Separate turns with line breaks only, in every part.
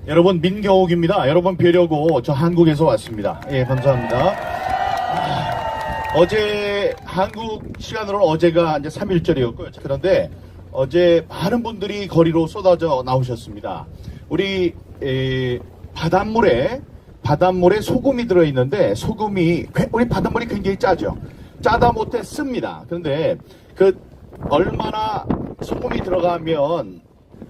여러분, 민경욱입니다. 여러분 뵈려고 저 한국에서 왔습니다. 예, 감사합니다. 어제 한국 시간으로는 어제가 이제 3.1절이었고요. 그런데 어제 많은 분들이 거리로 쏟아져 나오셨습니다. 우리 바닷물에 소금이 들어있는데 소금이 우리 바닷물이 굉장히 짜죠. 짜다 못해 씁니다. 그런데 그 얼마나 소금이 들어가면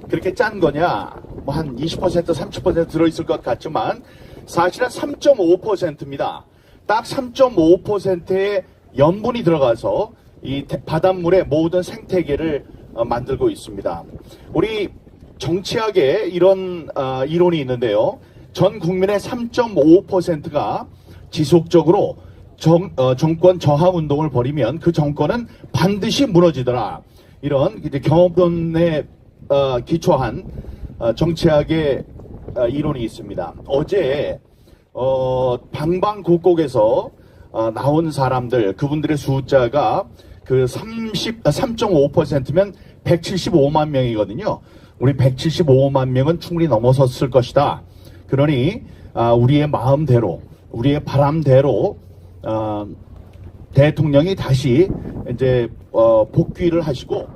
그렇게 짠 거냐? 뭐 한 20% 30% 들어있을 것 같지만 사실은 3.5%입니다. 딱 3.5%의 염분이 들어가서 이 바닷물의 모든 생태계를 만들고 있습니다. 우리 정치학에 이런 이론이 있는데요. 전 국민의 3.5%가 지속적으로 정권 저하 운동을 벌이면 그 정권은 반드시 무너지더라. 이런 이제 경험론에 기초한 정치학의 이론이 있습니다. 어제 방방곡곡에서 나온 사람들, 그분들의 숫자가 그 3.5%면 175만 명이거든요. 우리 175만 명은 충분히 넘어섰을 것이다. 그러니 우리의 마음대로, 우리의 바람대로 대통령이 다시 이제 복귀를 하시고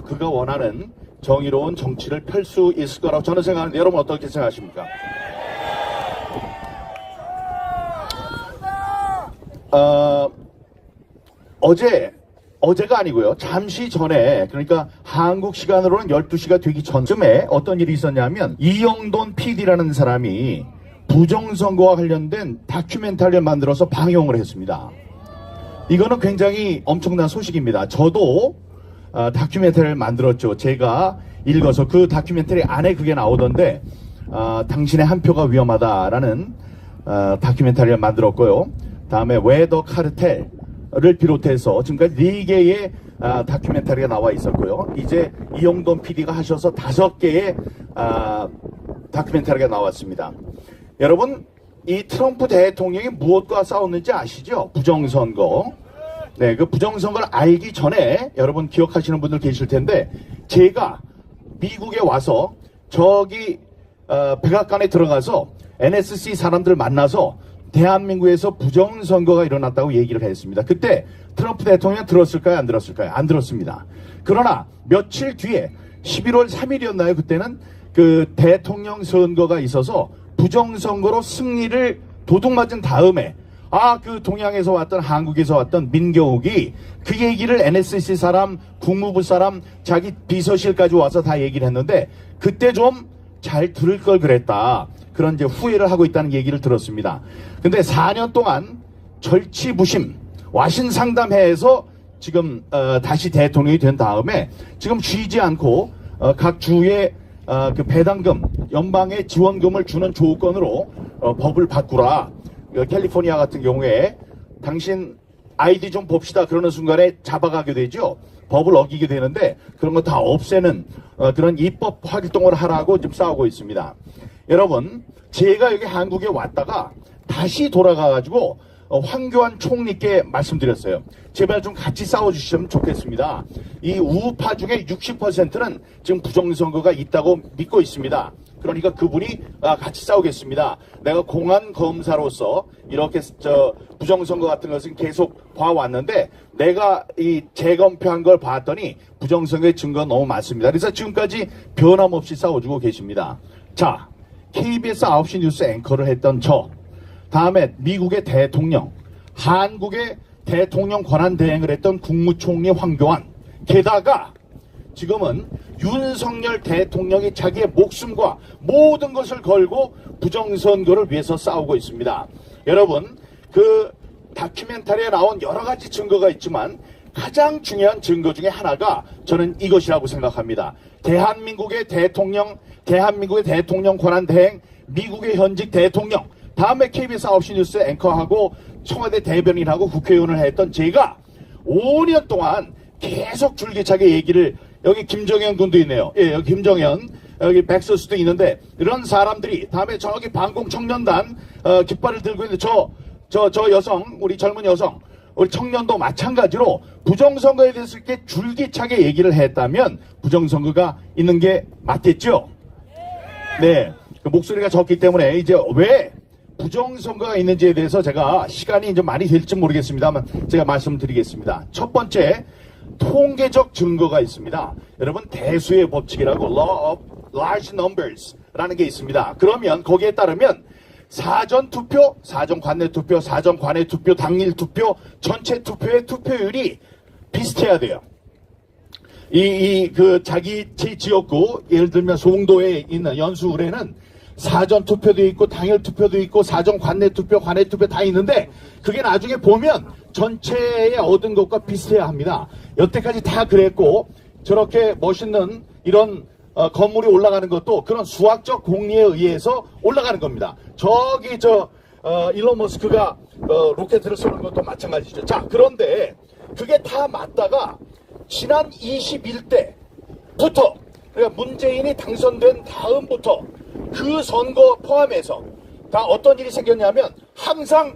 그가 원하는 정의로운 정치를 펼 수 있을 거라고 저는 생각하는데 여러분 어떻게 생각하십니까? 어제가 아니고요. 잠시 전에, 그러니까 한국 시간으로는 12시가 되기 전쯤에 어떤 일이 있었냐면 이영돈 PD라는 사람이 부정선거와 관련된 다큐멘터리를 만들어서 방영을 했습니다. 이거는 굉장히 엄청난 소식입니다. 저도 다큐멘터리를 만들었죠. 제가 읽어서 그 다큐멘터리 안에 그게 나오던데 당신의 한 표가 위험하다라는 다큐멘터리를 만들었고요. 다음에 왜 더 카르텔을 비롯해서 지금까지 4개의 다큐멘터리가 나와 있었고요. 이제 이영돈 PD가 하셔서 5개의 다큐멘터리가 나왔습니다. 여러분, 이 트럼프 대통령이 무엇과 싸웠는지 아시죠? 부정선거. 네, 그 부정선거를 알기 전에 여러분 기억하시는 분들 계실 텐데 제가 미국에 와서 저기 백악관에 들어가서 NSC 사람들 만나서 대한민국에서 부정선거가 일어났다고 얘기를 했습니다. 그때 트럼프 대통령 들었을까요? 안 들었을까요? 안 들었습니다. 그러나 며칠 뒤에 11월 3일이었나요? 그때는 그 대통령 선거가 있어서 부정선거로 승리를 도둑맞은 다음에 그 동양에서 왔던 한국에서 왔던 민경욱이 그 얘기를 NSC 사람, 국무부 사람, 자기 비서실까지 와서 다 얘기를 했는데 그때 좀 잘 들을 걸 그랬다. 그런 이제 후회를 하고 있다는 얘기를 들었습니다. 근데 4년 동안 절치부심, 와신상담회에서 지금 다시 대통령이 된 다음에 지금 쉬지 않고 각 주에 그 배당금, 연방의 지원금을 주는 조건으로 법을 바꾸라. 캘리포니아 같은 경우에 당신 아이디 좀 봅시다 그러는 순간에 잡아가게 되죠. 법을 어기게 되는데 그런 거 다 없애는 그런 입법 활동을 하라고 지금 싸우고 있습니다. 여러분, 제가 여기 한국에 왔다가 다시 돌아가가지고 황교안 총리께 말씀드렸어요. 제발 좀 같이 싸워주시면 좋겠습니다. 이 우파 중에 60%는 지금 부정선거가 있다고 믿고 있습니다. 그러니까 그분이 같이 싸우겠습니다. 내가 공안 검사로서 이렇게 부정선거 같은 것은 계속 봐왔는데 내가 이 재검표한 걸 봤더니 부정선거의 증거가 너무 많습니다. 그래서 지금까지 변함없이 싸워주고 계십니다. 자, KBS 9시 뉴스 앵커를 했던 저, 다음에 미국의 대통령, 한국의 대통령 권한 대행을 했던 국무총리 황교안, 게다가 지금은 윤석열 대통령이 자기의 목숨과 모든 것을 걸고 부정선거를 위해서 싸우고 있습니다. 여러분, 그 다큐멘터리에 나온 여러 가지 증거가 있지만 가장 중요한 증거 중에 하나가 저는 이것이라고 생각합니다. 대한민국의 대통령 권한 대행, 미국의 현직 대통령, 다음에 KBS 9시 뉴스 앵커하고 청와대 대변인하고 국회의원을 했던 제가 5년 동안 계속 줄기차게 얘기를, 여기 김정현 군도 있네요. 예, 여기 김정현, 여기 백서스도 있는데 이런 사람들이, 다음에 저기 반공청년단 깃발을 들고 있는 저 여성, 우리 젊은 여성, 우리 청년도 마찬가지로 부정선거에 대해서 이렇게 줄기차게 얘기를 했다면 부정선거가 있는 게 맞겠죠? 네. 그 목소리가 적기 때문에 이제 왜 부정선거가 있는지에 대해서 제가 시간이 좀 많이 될지 모르겠습니다만 제가 말씀드리겠습니다. 첫 번째, 통계적 증거가 있습니다. 여러분, 대수의 법칙이라고 Law of Large Numbers라는 게 있습니다. 그러면 거기에 따르면 사전 투표, 사전 관내 투표, 사전 관내 투표, 당일 투표, 전체 투표의 투표율이 비슷해야 돼요. 자기 지역구, 예를 들면 송도에 있는 연수구에는 사전 투표도 있고, 당일 투표도 있고, 사전 관내 투표, 관내 투표 다 있는데, 그게 나중에 보면 전체에 얻은 것과 비슷해야 합니다. 여태까지 다 그랬고, 저렇게 멋있는 이런 건물이 올라가는 것도 그런 수학적 공리에 의해서 올라가는 겁니다. 저기 일론 머스크가 로켓을 쏘는 것도 마찬가지죠. 자, 그런데 그게 다 맞다가 지난 21대부터, 그러니까 문재인이 당선된 다음부터 그 선거 포함해서 다 어떤 일이 생겼냐면 항상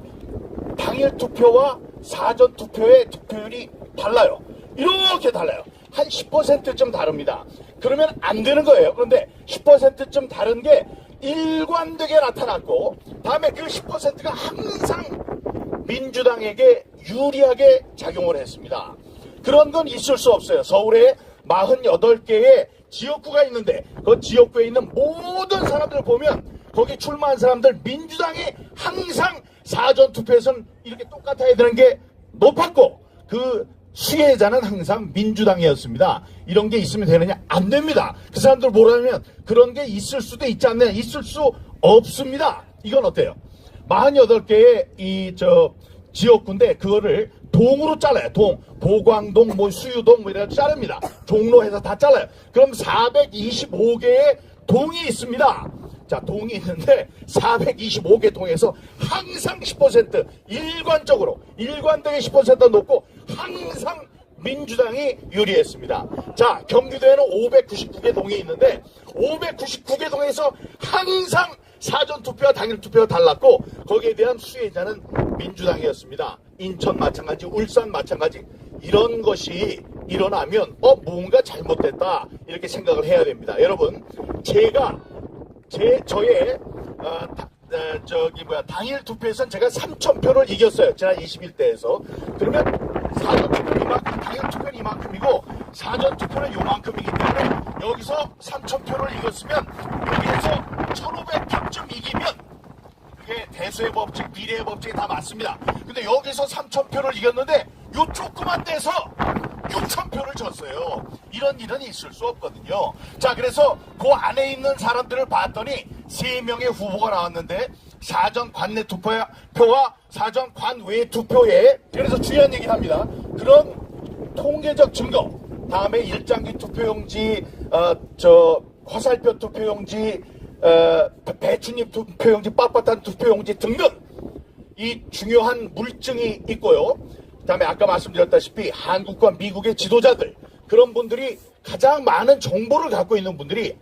당일 투표와 사전 투표의 투표율이 달라요. 이렇게 달라요. 한 10%쯤 다릅니다. 그러면 안 되는 거예요. 그런데 10%쯤 다른 게 일관되게 나타났고, 다음에 그 10%가 항상 민주당에게 유리하게 작용을 했습니다. 그런 건 있을 수 없어요. 서울에 48개의 지역구가 있는데 그 지역구에 있는 모든 사람들을 보면 거기 출마한 사람들 민주당이 항상 사전투표에서는 이렇게 똑같아야 되는 게 높았고, 그 수혜자는 항상 민주당이었습니다. 이런 게 있으면 되느냐? 안 됩니다. 그 사람들 뭐라면 그런 게 있을 수도 있지 않느냐? 있을 수 없습니다. 이건 어때요? 48개의 지역구인데 그거를 동으로 잘라요. 보광동, 수유동 이래서 자릅니다. 종로해서 다 잘라요. 그럼 425개의 동이 있습니다. 자, 동이 있는데 425개 동에서 항상 10% 일관되게 10%가 높고 항상 민주당이 유리했습니다. 자, 경기도에는 599개 동이 있는데 599개 동에서 항상 사전투표와 당일투표가 달랐고 거기에 대한 수혜자는 민주당이었습니다. 인천 마찬가지, 울산 마찬가지. 이런 것이 일어나면 뭔가 잘못됐다 이렇게 생각을 해야 됩니다. 여러분, 저의 당일 투표에서는 제가 3,000표를 이겼어요. 지난 21대에서. 그러면 사전투표는 이만큼, 당일 투표는 이만큼이고 사전투표는 요만큼이기 때문에 여기서 3,000표를 이겼으면 여기에서 1,500표쯤 이기면 그게 대수의 법칙, 비례의 법칙이 다 맞습니다. 근데 여기서 3,000표를 이겼는데 요 조그만 데서 6,000표를 졌어요. 이런 일은 있을 수 없거든요. 자, 그래서 그 안에 있는 사람들을 봤더니 3명의 후보가 나왔는데 사전 관내 투표와 사전 관외 투표에, 그래서 중요한 얘기를 합니다. 그런 통계적 증거, 다음에 일장기 투표용지, 화살표 투표용지, 배추잎 투표용지, 빳빳한 투표용지 등등 이 중요한 물증이 있고요. 그다음에 아까 말씀드렸다시피 한국과 미국의 지도자들, 그런 분들이 가장 많은 정보를 갖고 있는 분들이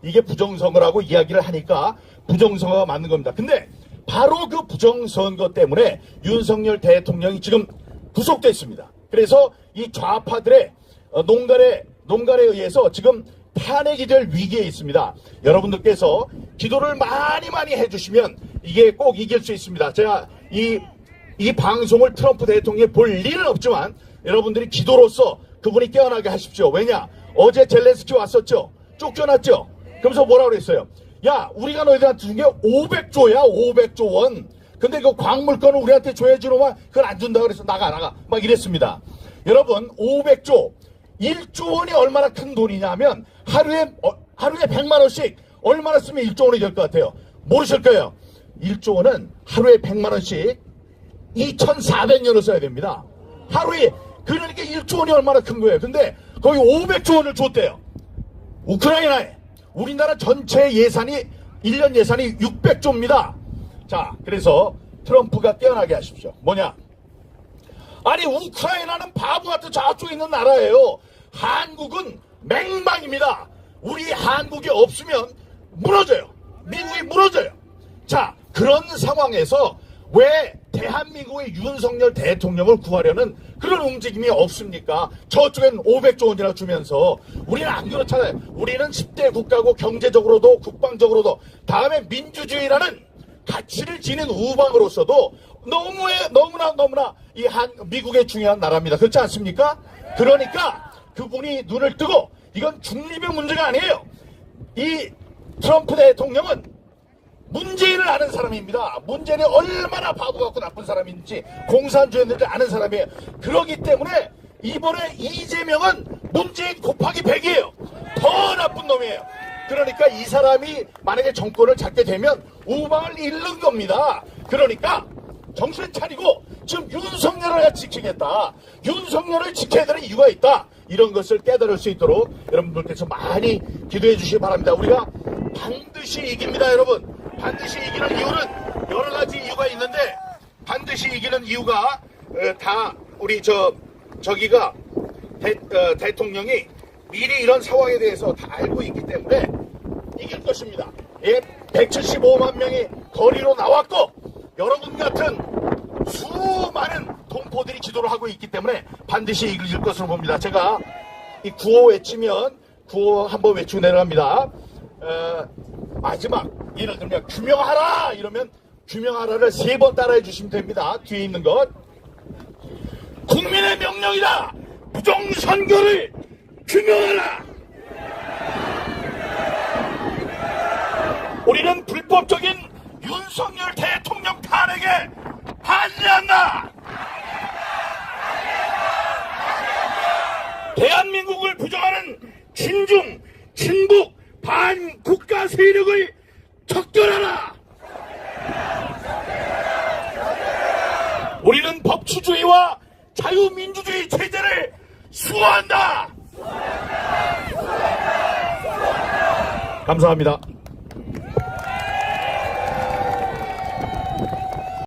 이게 부정선거라고 이야기를 하니까 부정선거가 맞는 겁니다. 근데 바로 그 부정선거 때문에 윤석열 대통령이 지금 구속됐습니다. 그래서 이 좌파들의 농간에 의해서 지금 탄핵이 될 위기에 있습니다. 여러분들께서 기도를 많이 해주시면 이게 꼭 이길 수 있습니다. 제가 이 방송을 트럼프 대통령이 볼 일은 없지만 여러분들이 기도로서 그분이 깨어나게 하십시오. 왜냐? 어제 젤렌스키 왔었죠? 쫓겨났죠? 그러면서 뭐라고 그랬어요? 야, 우리가 너희들한테 준 게 500조야, 500조 원. 근데 그 광물권을 우리한테 줘야지, 놈아. 그걸 안 준다고 그래서 나가. 막 이랬습니다. 여러분, 500조. 1조 원이 얼마나 큰 돈이냐면 하루에 100만 원씩 얼마나 쓰면 1조 원이 될 것 같아요? 모르실 거예요. 1조 원은 하루에 100만 원씩 2,400년을 써야 됩니다. 하루에. 그러니까 1조 원이 얼마나 큰 거예요. 근데 거기 500조 원을 줬대요. 우크라이나에. 우리나라 전체 예산이 1년 예산이 600조입니다. 자, 그래서 트럼프가 깨어나게 하십시오. 뭐냐? 아니, 우크라이나는 바보 같은 저쪽에 있는 나라예요. 한국은 맹방입니다. 우리 한국이 없으면 무너져요. 미국이 무너져요. 자, 그런 상황에서 왜 대한민국의 윤석열 대통령을 구하려는 그런 움직임이 없습니까? 저쪽엔 500조 원이나 주면서 우리는 안 그렇잖아요. 우리는 10대 국가고 경제적으로도 국방적으로도 다음에 민주주의라는 가치를 지닌 우방으로서도 너무나 이 미국의 중요한 나라입니다. 그렇지 않습니까? 그러니까 그분이 눈을 뜨고 이건 중립의 문제가 아니에요. 이 트럼프 대통령은 문재인을 아는 사람입니다. 문재인이 얼마나 바보 같고 나쁜 사람인지 공산주의인지 아는 사람이에요. 그렇기 때문에 이번에 이재명은 문재인 곱하기 100이에요. 더 나쁜 놈이에요. 그러니까 이 사람이 만약에 정권을 잡게 되면 우방을 잃는 겁니다. 그러니까 정신 차리고 지금 윤석열을 지키겠다. 윤석열을 지켜야 되는 이유가 있다. 이런 것을 깨달을 수 있도록 여러분들께서 많이 기도해 주시기 바랍니다. 우리가 반드시 이깁니다, 여러분. 반드시 이기는 이유는 여러 가지 이유가 있는데 반드시 이기는 이유가 다 우리 저기가 대통령이 미리 이런 상황에 대해서 다 알고 있기 때문에 이길 것입니다. 예, 175만 명이 거리로 나왔고 여러분 같은 수많은 동포들이 기도를 하고 있기 때문에 반드시 이길 것으로 봅니다. 제가 이 구호 외치면 구호 한번 외치고 내려갑니다. 마지막 예를 들면 규명하라 이러면 규명하라를 3번 따라해 주시면 됩니다. 뒤에 있는 것 국민의 명령이다. 부정선거를 규명하라. 우리는 불법적인 윤석열 대통령 탄핵에 반대한다. 대한민국을 부정하는 친중, 친북, 반국가 세력을 척결하라. 우리는 법치주의와 자유민주주의 체제를 수호한다. 감사합니다.